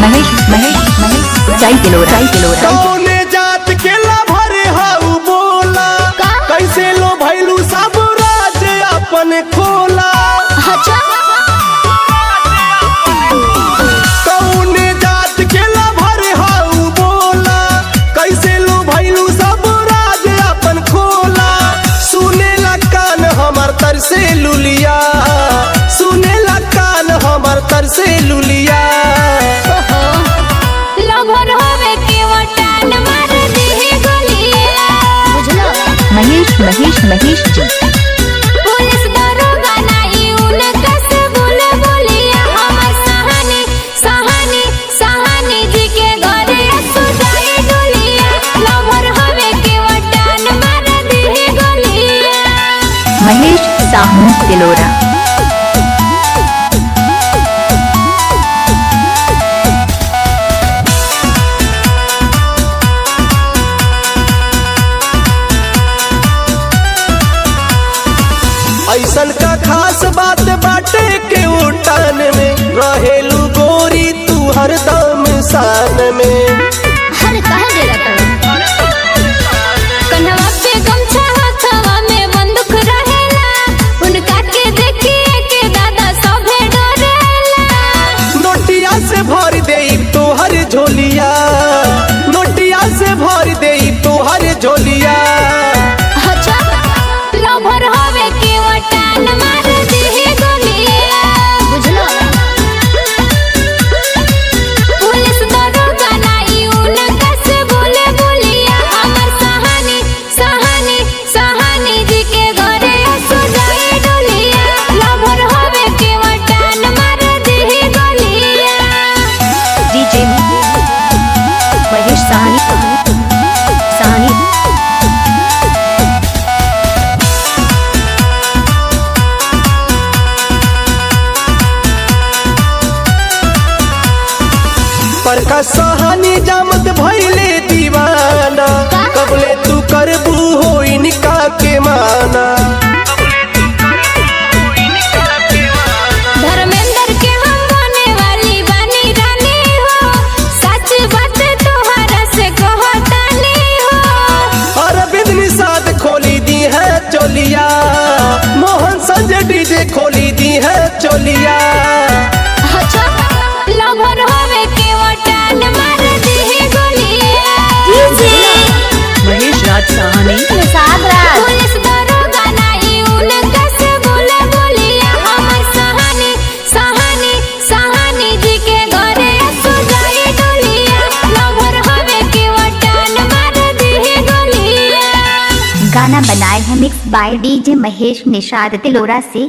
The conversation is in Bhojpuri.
महेश जाई किलोरा कौने जात के लभरे हाउ बोला कैसे लो भैलू सब राज अपन खोला। कौने जात के लभरे हाउ बोला कैसे लो भैलू सब राज अपन खोला। सुने ला कान हमार तर से लुलिया, सुने ला कान हमार तर से लुलिया। महेश जी पुलिस दरोगा नहीं उनका से बोले बोलिया। हमर सहानी जी के घरे सुजाई डोलिया। लवर हवे के वटान मार दी गोलिया। महेश साहू किलोरा ऐसन का खास बात बाटे के उठान में रहेलू गोरी तू हरदम शान में। हर कहे दे रहा कन्हवा पे गमछा हाथवा में बंदूक रहेला। उनका के देखिए के दादा सभे डरेला। नोटिया से भर देई तोहर झोलिया, नोटिया से भर देई तोहर झोलिया। लवर हवे के वटान मार दी गोलिया। बुझलो पुलिस दरोगा नहीं उनका से बोले बोलिया। हमर सहानी जी के घरे सुजाई डोलिया। लवर हवे के वटान मार दी गोलिया। डीजे महेश साहनी पर का सहानी जामत भइले दीवाना। कबले तू करबू हो इनका के माना। धर्मेंद्र के हम बने वाली बानी रानी हो। सच बात तोहरा से कहतानी हो। अरविंद निषाद खोली दी है चोलिया, मोहन संजय डीजे खोली दी है चोलिया। लवर हवे के वटान मार दी गोलिया। महेश राज साहनी पुलिस दरोगा नहीं उनका से बोले बोलिया। हमर सहानी जी के घरे सुजाई डोलिया। लवर हवे के वटान मार दी गोलिया। गाना बनाए हैं mix by DJ Mahesh Nishad Tilora से।